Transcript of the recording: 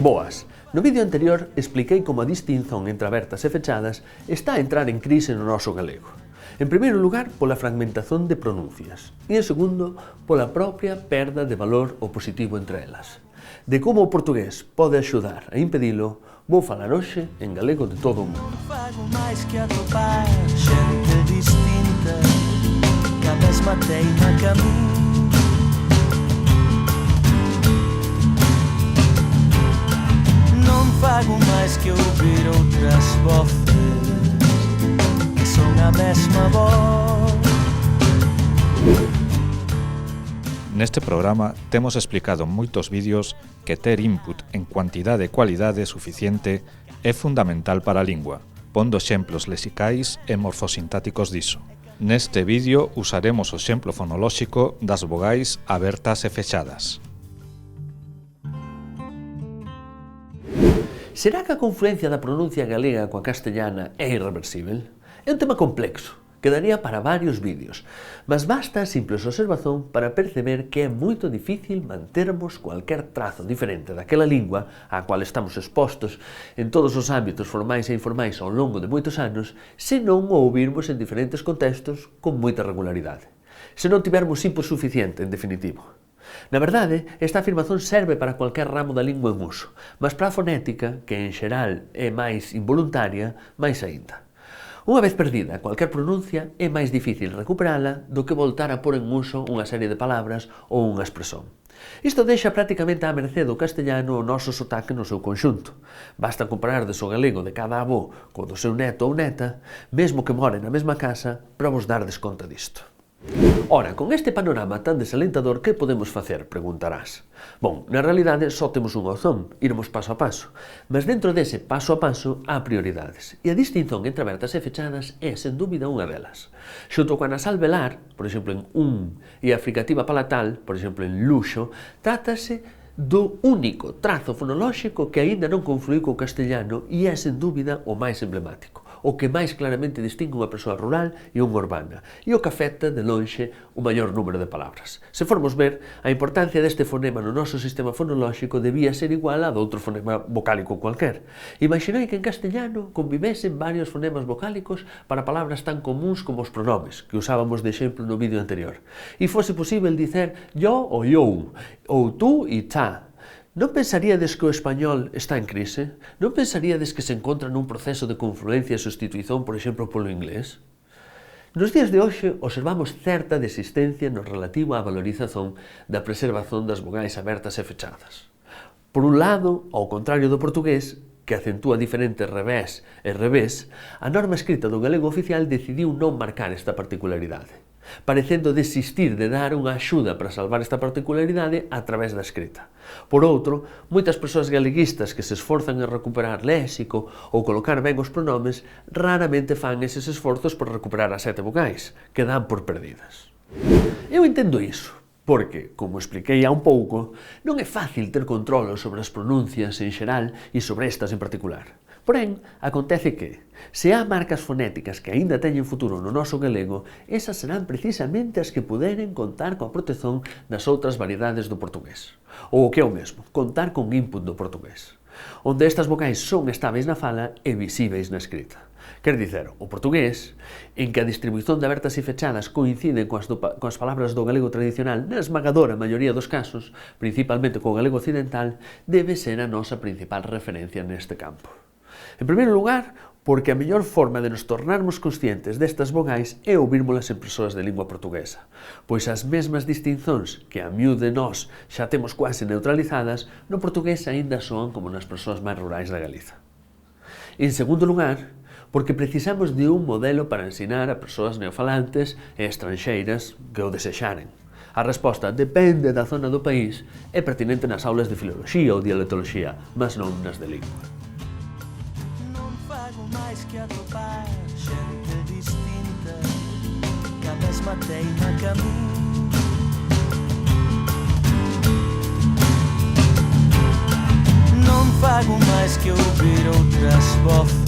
Boas! No vídeo anterior expliquei como a distinción entre abertas e fechadas está a entrar en crise no noso galego. En primeiro lugar, pola fragmentación de pronuncias e, en segundo, pola propia perda de valor opositivo entre elas. De como o portugués pode axudar a impedilo, vou falar hoxe en galego de todo o mundo. Non fago máis que atopar xente distinta que a mesma teima que a min. Non fago máis que ouvir outras voces que son a mesma voz. Neste programa temos explicado en moitos vídeos que ter input en cuantidade e cualidade suficiente é fundamental para a lingua, pondo exemplos lexicais e morfosintáticos diso. Neste vídeo usaremos o exemplo fonolóxico das vogais abertas e fechadas. Será que a confluencia da pronuncia galega coa castellana é irreversible? É un tema complexo, que daría para varios vídeos, mas basta a simples observación para perceber que é moito difícil mantermos cualquier trazo diferente daquela lingua á cual estamos expostos en todos os ámbitos formais e informais ao longo de moitos anos se non o ouvirmos en diferentes contextos con moita regularidade. Se non tivermos input suficiente, en definitivo. Na verdade, esta afirmación serve para cualquier ramo da lingua en uso, mas para a fonética, que en xeral é máis involuntaria, máis aínda. Unha vez perdida cualquier pronuncia, é máis difícil recuperala do que voltar a pôr en uso unha serie de palabras ou unha expresión. Isto deixa prácticamente á mercé do castellano o noso sotaque no seu conxunto. Basta comparar o galego de cada avó co do seu neto ou neta, mesmo que more na mesma casa, para vos dardes conta disto. Ora, con este panorama tan desalentador, que podemos facer? Preguntarás. Bom, na realidade só temos unha opción, irmos paso a paso, mas dentro dese paso a paso há prioridades, e a distinción entre abertas e fechadas é, sen dúbida, unha delas. Xunto coa nasal velar, por exemplo en e a fricativa palatal, por exemplo en luxo, trátase do único trazo fonolóxico que aínda non confluíu co castellano e é, sen dúbida, o máis emblemático, o que máis claramente distingue unha persoa rural e unha urbana, e o que afecta, de lonxe, o maior número de palabras. Se formos ver, a importancia deste fonema no noso sistema fonolóxico debía ser igual a doutro fonema vocálico cualquer. Imaginai que en castellano convivesen varios fonemas vocálicos para palabras tan comuns como os pronomes, que usábamos de exemplo no vídeo anterior, e fose posible dicer yo ou you, ou tú e cha. Non pensaríades que o español está en crise? Non pensaríades que se encontra nun proceso de confluencia e sustituición, por exemplo, polo inglés? Nos días de hoxe observamos certa desistencia no relativo á valorización da preservación das vogais abertas e fechadas. Por un lado, ao contrario do portugués, que acentúa diferentes revés e revés, a norma escrita do galego oficial decidiu non marcar esta particularidade, parecendo desistir de dar unha axuda para salvar esta particularidade a través da escrita. Por outro, moitas persoas galeguistas que se esforzan en recuperar léxico ou colocar ben os pronomes raramente fan eses esforzos por recuperar as 7 vogais, que dan por perdidas. Eu entendo iso, porque, como expliquei há un pouco, non é fácil ter controlo sobre as pronuncias en xeral e sobre estas en particular. Porén, acontece que, se há marcas fonéticas que aínda teñen futuro no noso galego, esas serán precisamente as que puderen contar coa protección das outras variedades do portugués. Ou o que é o mesmo, contar con input do portugués, onde estas vocais son estáveis na fala e visíveis na escrita. Quer dicer, o portugués, en que a distribuición de abertas e fechadas coincide coas palabras do galego tradicional na esmagadora maioría dos casos, principalmente co galego occidental, debe ser a nosa principal referencia neste campo. En primeiro lugar, porque a mellor forma de nos tornarmos conscientes destas vogais é ouvirmolas en persoas de lingua portuguesa, pois as mesmas distincións que a miúde nós xa temos quase neutralizadas, no portugués aínda soan como nas persoas máis rurais da Galiza. En segundo lugar, porque precisamos de un modelo para ensinar a persoas neofalantes e estranxeiras que o desexaren. A resposta depende da zona do país e pertinente nas aulas de filoloxía ou dialectoloxía, mas non nas de lingua. Mais que atopar xente distinta que a mesma teima que a min. Non fago máis que ouvir outras voces